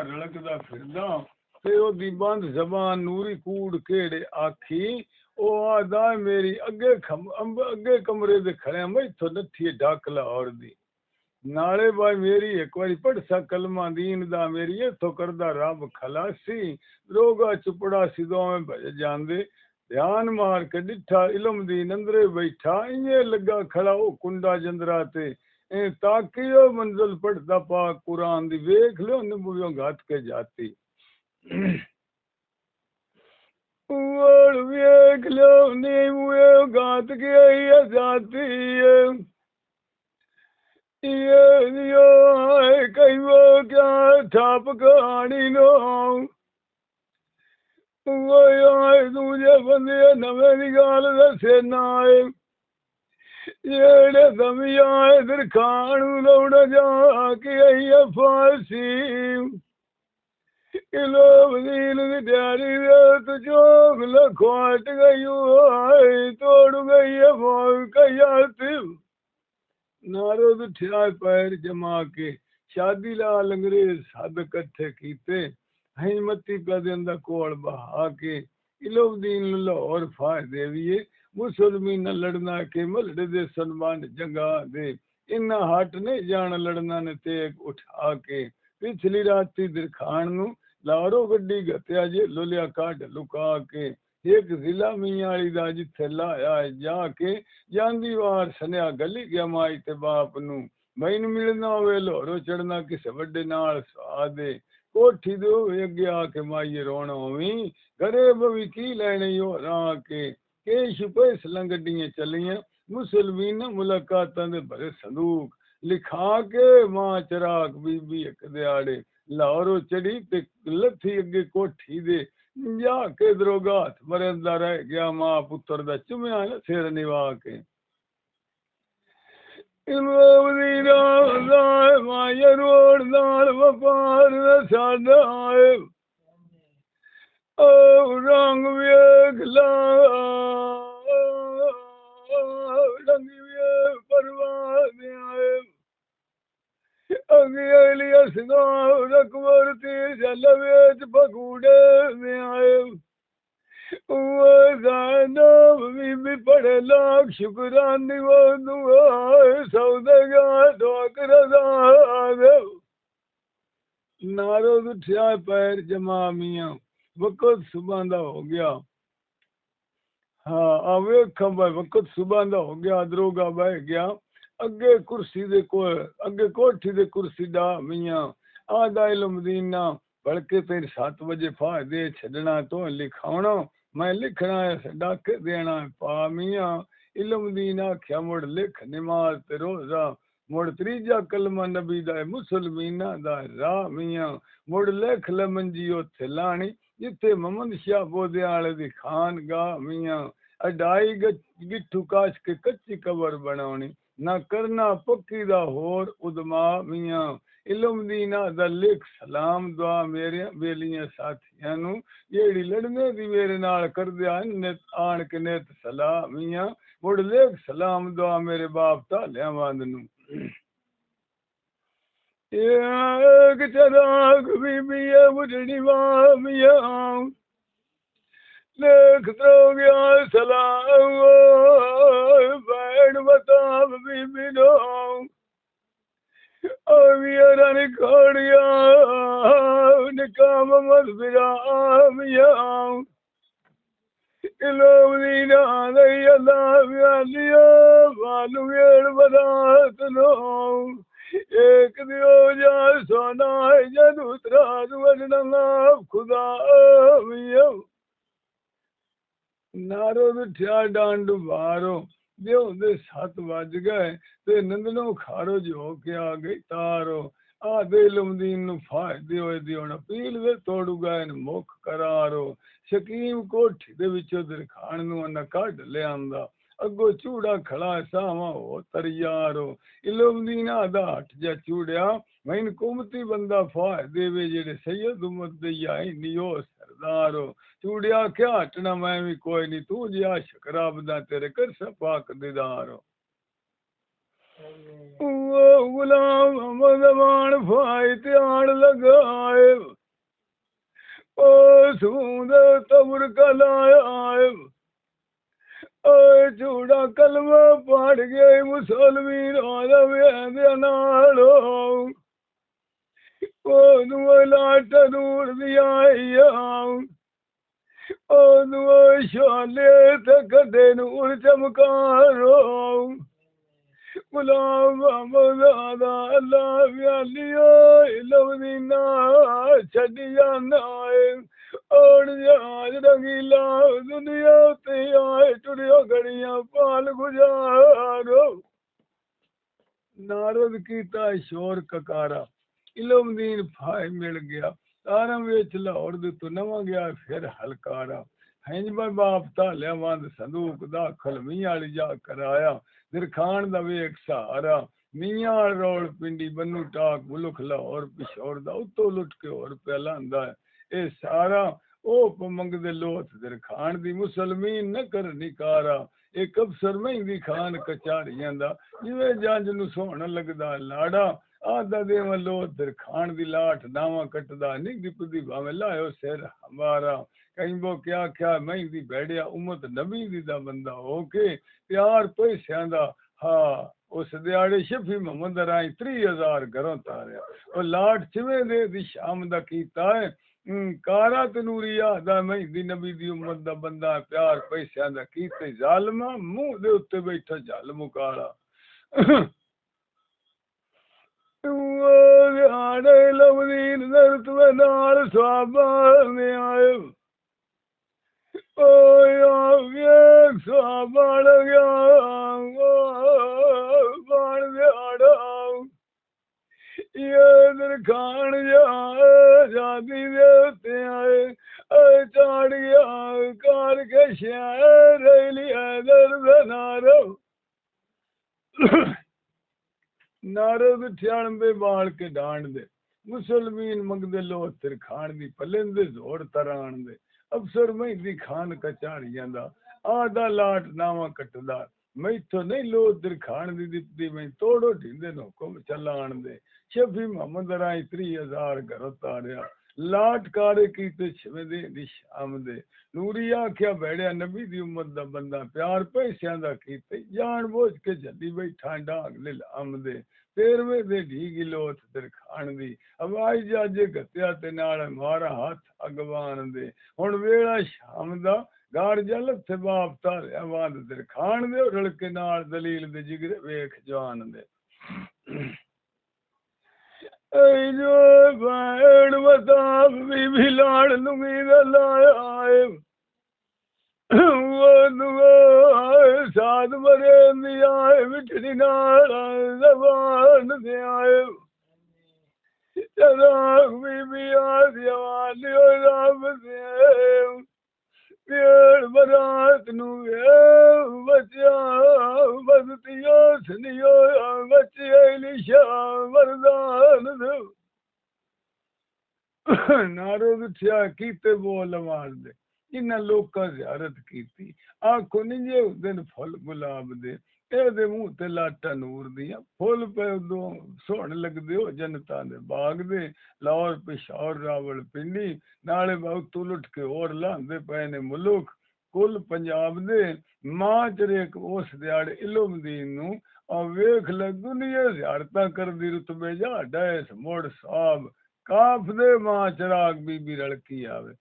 रड़कदा फिरदा ते ओदी बंद जबान नूरी कूड़ केड़े आखी ओ आदा मेरी अगे कमरे दे खड़े मैं इथों नत्थी ढक लाहौर दी नाले भाई मेरी एक बारी पढ़सा कलमा दीन दा मेरी इथों करदा रब खलासी रोगा चुपड़ा सिदों में भज जांदे ध्यान मार के डिठा इलम दी नंदरे बैठा इये लगा खड़ा ओ कुंडा जंदरा ते ताकि ओ मंजिल पढ़ता पाक कुरान दी वेख लो निबुयो घात के जाती और वेख लो निबुयो घात के जाती ये कई वो क्या ठाप कहानी नो वो दूजे बंदे नवे दी गाल दसे ना जेड़े दमिया इधर खानू लौड़ जा के आई फांसी किलो वजील दी डैरी तो चौक लखवाट गई तोड़ गई है फौज कई नारोद ठिया पैर जमा के शादी लाल अंग्रेज सद कट्ठे कीते हई मती पद कोल बहा के इलोदीन लाहौर फाय देविए मुसलमी न लड़ना के मलड़े दे सलमान जंगा दे इन्ना हट नहीं जान लड़ना ने तेग उठा के पिछली राती दिरखान नु लारो गड्डी गत्या जे लोलिया काट लुका के एक जिला मियाली दा जिथे लाया जाके ਜਾਂਦੀ ਵਾਰ ਸਨਿਆ ਗਲੀ ਗਿਆ ਮਾਈ ਤੇ ਬਾਪ ਨੂੰ ਮੈਨੂੰ ਮਿਲਣਾ ਹੋਵੇ ਲੋਰੋ ਚੜਨਾ ਕਿਸੇ ਵੱਡੇ ਨਾਲ ਸਵਾਦੇ ਕੋਠੀ ਦੇ ਅੱਗੇ ਆ ਕੇ ਮਾਈ ਰੋਣਾ ਹੋਵੀ ਘਰੇ ਬਵੀ ਕੀ ਲੈਣੇ ਹੋ ਰਾਂ ਕੇ ਪੈਸ ਲੰਗੜੀਆਂ ਚੱਲੀਆਂ ਮੁਸਲਮਾਨ ਮੁਲਾਕਾਤਾਂ ਦੇ ਭਰੇ ਸੰਦੂਕ ਲਿਖਾ ਕੇ ਮਾਂ ਚਰਾਗ ਬੀਬੀ ਇੱਕ ਦਿਹਾੜੇ ਲਾਹੌਰੋਂ ਚੜੀ ਤੇ ਲੱਥੀ ਅੱਗੇ ਕੋਠੀ ਦੇ ਜਾ ਕੇ ਦਰੋਗਾਤ ਮਰਦਾ ਰਹਿ ਗਿਆ ਮਾਂ ਪੁੱਤਰ ਦਾ ਚੁੰਮਿਆ ਨਾ ਸਿਰ ਨਿਵਾ ਕੇ ਇਮੋਦੀ ਦਾ ਮਾਇਆ ਰੋੜ ਨਾਲ ਵਪਾਰ ਸਾਡਾ ਆਏ ਓ ਰੰਗ ਵੇਖ ਲਾ ਰੰਗ ਵੇ ਪਰਵਾਹ ਦੇ ਆਏ अगली सदा रकबर ते जलवेच पकूड़े में आए भी पढ़े लाख शुक्रानी वो दुआए सौदगा ठोकर नारो उठा पैर जमा मियाँ वक़्त सुबह दा हो गया हाँ आवे खबर वक़्त सुबह दा हो गया दरोगा बह गया अगे कुर्सी दे को अगे कोठी दे कुर्सी दा मियाँ आदा इलमदीना बल्कि तेरे 7 बजे फाड़ दे छड़ना तो लिखावना मैं लिखना है डाके देना पा मियाँ इलमदीना क्या मुड़ लिख नमाज ते रोजा मुड़ त्रीजा कलमा नबी दा मुसलमीना दा राह मियाँ मुड़ लिख ले मंजियो थे लानी जिथे मोहम्मद शाह बोदियाले दी खान गाह मियाँ अडाई गिट्ठू काश के कच्ची कबर बनावनी ना करना पक्की दा होर उदमा मियाँ इलमदीना दा लिख सलाम दुआ मेरे बेलियां साथियां नू जेड़ी लड़ने दी मेरे नाल कर दिया नित आन के नित सलाह मियाँ मुड़ लिख सलाम दुआ मेरे बाप तालियां वांद नू एक चराग बीबी बुढ़ड़ी मां मियाँ लेख तो गया सलाम बैठ बता बीबी नो अवियरन खोड़ गया निकाम मत बिरामियां इलोदीना दई अल्लाह व्यालिया बालू वेड़ बरात नो एक दियो जा सोना है जदूतरा वजना खुदा मियां नारो उठा डांडू बारो जो दे 7 बज गए ते नंदनो खारो जो के आ गई तारो आदे लमदीन नु फायदे होए दियोना पील वे तोड़ू गए मुख करारो शकीम कोठी दे विचों दिरखान नु न कढ ले आंदा अगो चूड़ा खड़ा सावा हो तरियारो इलमदीना दा हट जा चूड़िया मैन कुमती बंदा फायदे वे जेड़े सैयद उम्मत दे आई नियो सरदारो चूड़िया क्या हटना मैं भी कोई नहीं तू जिया शकराब दा तेरे कर सपाक दीदारो वो गुलाम अहमद फाई त्याण लगाए ओ सूद तबर कलाए चूड़ा कलमा पढ़ गए मुसलमान नालो ओ लाट नूर दिया ओ शाले तक दे नूर चमकारो गुलाम अहमद अल्लाह व्यालियो लवदीना छड़िया नाए और आज रंगीला दुनिया ते आए टुरियो घड़िया पाल गुजारो नारद कीता शोर ककारा इलमदीन फाय मिल गया तारम वेच लाहौर दे तो नवा गया फिर हलकारा हंज बाप तालिया वंद संदूक दाखल मियां वाली जा कराया दिरखान दा वेख सहारा मियां रोल पिंडी बन्नू टाक मुलख लाहौर पिछोड़ दा उतो लुट के और पे लांदा ए सारा ओ मंगदे लोथ दिरखान दी मुसलमीन न कर निकारा एक अफसर महंदी खान कचारियां दा जिवें जंज नू सोहना लगदा लाड़ा आदा देवा लोथ दिरखान दी लाठ नावा कटदा निग पुदी भावे लायो सिर हमारा कहीं वो क्या क्या महंदी बैठिया उम्मत नबी दी दा बंदा होके प्यार पैसियां दा हाँ उस दिहाड़े शफी मोहम्मद राई 30,000 घरों तारिया और लाठ चिवें दे दी शाम दा कीता है कारा तनूरिया दा महंदी नबी दी उम्मत दा बंदा प्यार पैसियां दा कीते जालमा मुंह दे उत्ते बैठा जल मुकाला दिहाड़े लवदीन दर्द में नाल स्वाबा ने आए स्वाबा गया बाण दिहाड़ा ये दिरखान जाती दे उत्ते आए चाड़ गया कार के शहर लिया दर्द नारो नारद ठियाण दे बाल के डांड दे मुसलमीन मंगदे लो तिरखान दी पलेंदे जोड़ तराण दे अफसर महंदी खान कचाड़ियां दा आदा लाट नावा कटदा मैथो नहीं लो तिरखान दी दित्ती मैं तोड़ो ढींदे नो हुक्म चलाण दे शफी मोहम्मद राई 30,000 घर तारिया लाट कारे कीते छवे दे दी शाम दे नूरी आख्या बैठिया नबी दी उम्मत दा बंदा प्यार पैसियां दा कीते जान बोझ के जल्दी बैठा डांग ले लाम दे तेरवे दे ढीगी लोथ दिरखान दी हवाई जहाजे गत्या ते नाल मारा हाथ अगवान दे हुण वेला शाम दा गाड़ जल थे बाप तालिया वाद दिरखान दे रड़के नाल दलील दे जिगरे वेख जवान दे जो बैण बताब बीबी लाड़ लुंगी दा लाया आए वो दुआ साध मरे दिया मिठड़ी नाल जबान दे आए चराग बीबी आदिया वालियो रब दे पेड़ बरात नु बच्चा बदतियो सनियो बच्चे लिशा वरदान दे नारद ठिया कीते बोल मार दे इन्ना लोका ज़ियारत कीती आखो निजे उस दिन फुल गुलाब दे एदे मुंह ते लाटा नूर दिया फुल पे दो सोहन लगदे हो जनता दे बाग दे लाहौर पिशौर रावल पिंडी नाले बहुत उलट के और लांदे पे ने मुल्क कुल पंजाब दे मां चरेक उस दिहाड़े इल्मुद्दीन नू आ वेख ले दुनिया ज़ियारतां करदी रुतबे जा डैस मुड़ साहब काफ दे मां चराग बीबी रड़की आवे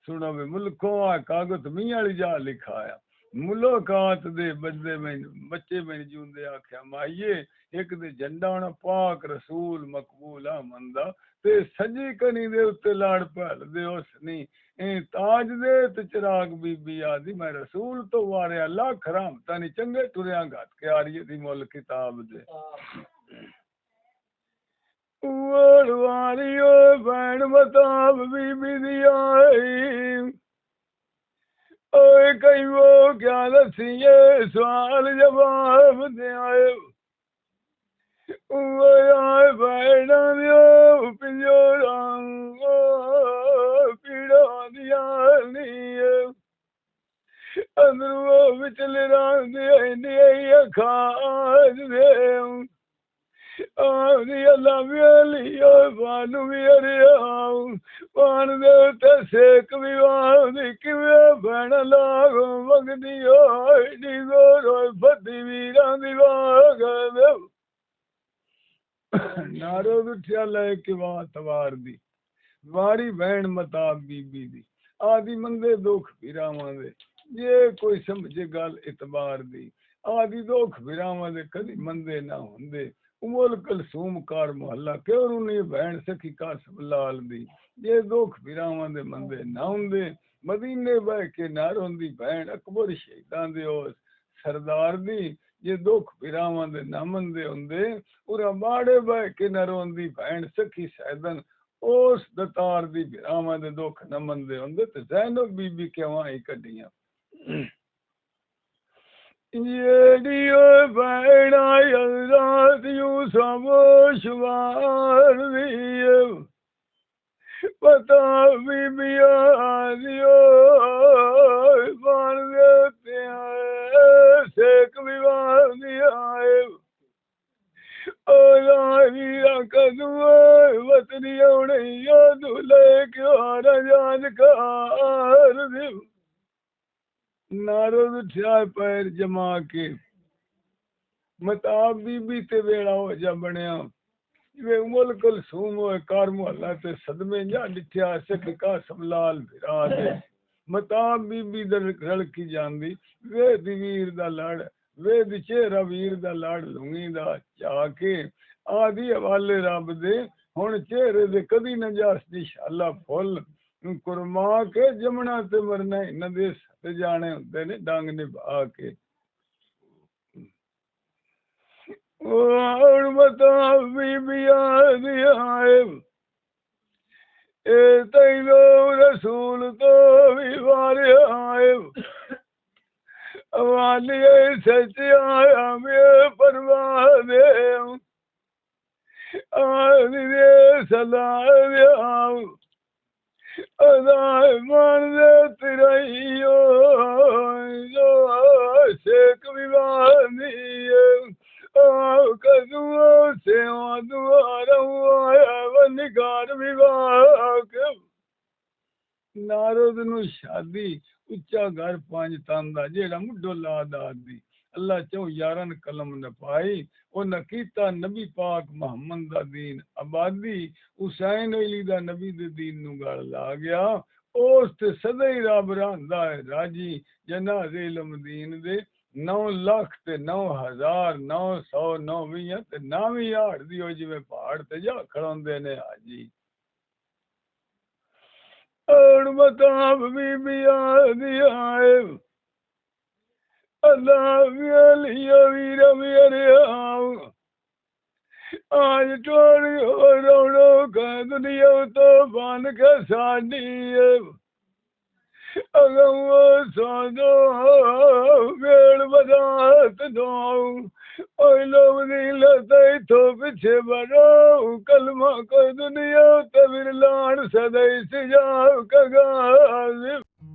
सुनो वे मुल्कों आ कागज मियां वाली जा लिखाया मुलाकात दे बच्चे में जूंदे आख्या माइये एक दे झंडा होना पाक रसूल मकबूल मंदा ते सजी कनी दे उत्ते लाड़ भल दे उसनी ताज दे ते चिराग बीबी आदि मैं रसूल तो वारिया लख रहमतां नी चंगे टुरिया घट के आरिये दी मुल किताब दे वारियो बैण बताब बीबी दी आई ओए कई वो क्या दसिए सवाल जवाब दे आए आए बैणा दियो पिंजोरा पीड़ा दिया नी अंदरू बिचले रांदे अखाज दे ਆਉਂਦੀ ਅੱਲਾ ਵੇਲੀ ਓਏ ਬਾਨੂ ਵੀ ਅਰਿਆਉ ਪਾਣ ਦੇ ਉੱਤੇ ਸੇਕ ਵੀ ਆਉਂਦੀ ਕਿਵੇਂ ਭੈਣ ਲਾਗੋ ਮੰਗਦੀ ਓਏ ਨੀ ਗੋਰੋਏ ਫੱਦੀ ਵੀਰਾਂ ਦੀ ਵਾਗ ਦੇ ਨਾਰੋ ਉੱਠਿਆ ਲੈ ਕੇ ਬਾਤ ਵਾਰ ਦੀ ਵਾਰੀ ਭੈਣ ਮਤਾਬ ਬੀਬੀ ਦੀ ਆਦੀ ਮੰਦੇ ਦੁੱਖ ਫਿਰਾਵਾਂ ਦੇ ਜੇ ਕੋਈ ਸਮਝੇ ਗੱਲ ਇਤਬਾਰ ਦੀ ਆਦੀ ਦੁੱਖ ਫਿਰਾਵਾਂ ਦੇ ਕਦੀ ਮੰਦੇ ਨਾ ਹੁੰਦੇ ਉਮਲ ਕਲਸੂਮ ਕਾਰ ਮੁਹੱਲਾ ਕਿਉਂ ਨਹੀਂ ਭੈਣ ਸਖੀ ਕਾਸਮ ਲਾਲ ਦੀ ਜੇ ਦੁੱਖ ਫਿਰਾਵਾਂ ਦੇ ਮੰਦੇ ਨਾ ਹੁੰਦੇ ਮਦੀਨੇ ਬਹਿ ਕੇ ਨਾ ਰੋਂਦੀ ਭੈਣ ਅਕਬਰ ਸ਼ਹੀਦਾਂ ਦੇ ਉਸ ਸਰਦਾਰ ਦੀ ਜੇ ਦੁੱਖ ਫਿਰਾਵਾਂ ਦੇ ਨਾ ਮੰਦੇ ਹੁੰਦੇ ਉਰਾ ਬਾੜੇ ਬਹਿ ਕੇ ਨਾ ਰੋਂਦੀ ਭੈਣ ਸਖੀ ਸੈਦਨ ਉਸ ਦਤਾਰ ਦੀ ਫਿਰਾਵਾਂ ਦੇ ਦੁੱਖ ਨਾ ਮੰਦੇ ਹੁੰਦੇ ਤੇ ਜ਼ੈਨਬ ਬੀਬੀ ਕਿਉਂ ਹੀ ਕੱਢੀਆਂ ਜਿਹੜੀ ਓਏ ਭੈਣਾ ਰਾਤ ਯੂ ਸਮੋਸ਼ਵਾਰ ਦੀ ਪਤਾ ਬੀਬੀਆਂ ਦਿਓ ਬਣ ਦੇ ਤੇ ਸੇਕ ਵਿਵਾਹ ਦੀ ਆਏ ਓਲਾ ਕਦੂਏ ਵਤਨੀ ਆਉਣੇ ਯਾਦ ਲੈ ਕੇ ਹਾਰਾ ਜਾਨ ਕਾਰ ਦੀ ਨਾਰਦ ਉੱਠਿਆ ਪੈਰ ਜਮਾ ਕੇ ਮਤਾਬ ਬੀਬੀ ਤੇ ਵੇਲਾ ਹੋ ਜਾ ਬਣਿਆ ਜਿਵੇਂ ਉਮਲ ਕਲਸੂਮ ਹੋਏ ਕਾਰ ਮੁਹੱਲਾ ਤੇ ਸਦਮੇ ਜਾਂ ਡਿੱਠਿਆ ਸਿੱਖ ਕਾਸਮ ਲਾਲ ਫਿਰਾ ਦੇ ਮਤਾਬ ਬੀਬੀ ਰਲਕੀ ਜਾਂਦੀ ਵੇ ਦੀ ਵੀਰ ਦਾ ਲੜ ਵੇ ਦੀ ਚਿਹਰਾ ਵੀਰ ਦਾ ਲੜ ਲੂੰਗੀ ਦਾ ਚਾ ਕੇ ਆਦੀ ਹਵਾਲੇ ਰੱਬ ਦੇ ਹੁਣ ਚਿਹਰੇ ਦੇ ਕਦੀ ਨਾ ਜਾਸਦੀ ਸ਼ਾਲਾ ਫੁੱਲ ਕੁਰਮਾ ਕੇ ਜਮਣਾ ਤੇ ਮਰਨਾ ਇਹਨਾਂ ਦੇ ਸੱਤ ਜਾਣੇ ਹੁੰਦੇ ਨੇ ਡੰਗ ਨਿਭਾ ਕੇ ਹੁਣ ਬਤਾ ਬੀਬੀਆਂ ਦੀ ਆਏ ਇਹ ਤੈਨੂੰ ਰਸੂਲ ਤੋਂ ਵੀ ਵਾਰਿਆ ਆਏ ਵਾਲੀ ਸੱਚ ਆਇਆ ਮੇ ਪਰਵਾਹ ਦੇ ਆਦੀ ਦੇ ਸਲਾਹ ਦਿਆਉ ਅਦਾ ਮਨ ਦੇ ਤੇਰਾਈਓ ਜੋ ਸੇਕ ਵਿਵਾਨੀ ਆਉ ਕਦੂ ਸੇਵਾ ਦੁਆਰਾ ਆਇਆ ਵਨਿਕਾਰ ਵਿਵਾਕ ਨਾਰਦ ਨੂੰ ਸ਼ਾਦੀ ਉੱਚਾ ਘਰ ਪੰਜ ਤਨ ਦਾ ਜਿਹੜਾ ਮੁੱਢੋ ਲਾਦਾਦ ਦੀ ਅੱਲਾ ਚੋਂ ਯਾਰਨ ਕਲਮ ਨ ਪਾਈ ਉਹ ਨ ਕੀਤਾ ਨਬੀ ਪਾਕ ਮੁਹੰਮਦ ਦਾ ਦੀਨ ਆਬਾਦੀ ਹੁਸੈਨ ਅਲੀ ਦਾ ਨਬੀ ਦੇ ਦੀਨ ਨੂੰ ਗਲ ਲਾ ਗਿਆ ਉਸ ਤੇ ਸਦਾ ਹੀ ਰੱਬ ਰਹਿੰਦਾ ਹੈ ਰਾਜੀ ਜਨਾਜ਼ੇ ਇਲਮਦੀਨ ਦੇ 9 ਲੱਖ ਤੇ 9,999 ਤੇ 9,000 ਦੀ ਉਹ ਜਿਵੇਂ ਪਹਾੜ ਤੇ ਜਾ ਖੜਾਉਂਦੇ ਨੇ ਹਾਜੀ ਔਰ ਮਤਾਬ ਬੀਬੀਆਂ ਦੀ ਆਏ ਅੱਲਾ ਵੇਲੀਆ ਵੀਰ ਮੇਰੇ ਆਉ आज टोरियो रोड़ो का दुनिया तो बन के साडी अगर वो सोदो वेड़ बजात दो ओए लोग नील तई तो पीछे बढ़ो कलमा को दुनिया तविर लाड़ सदै से जाओ कगाज़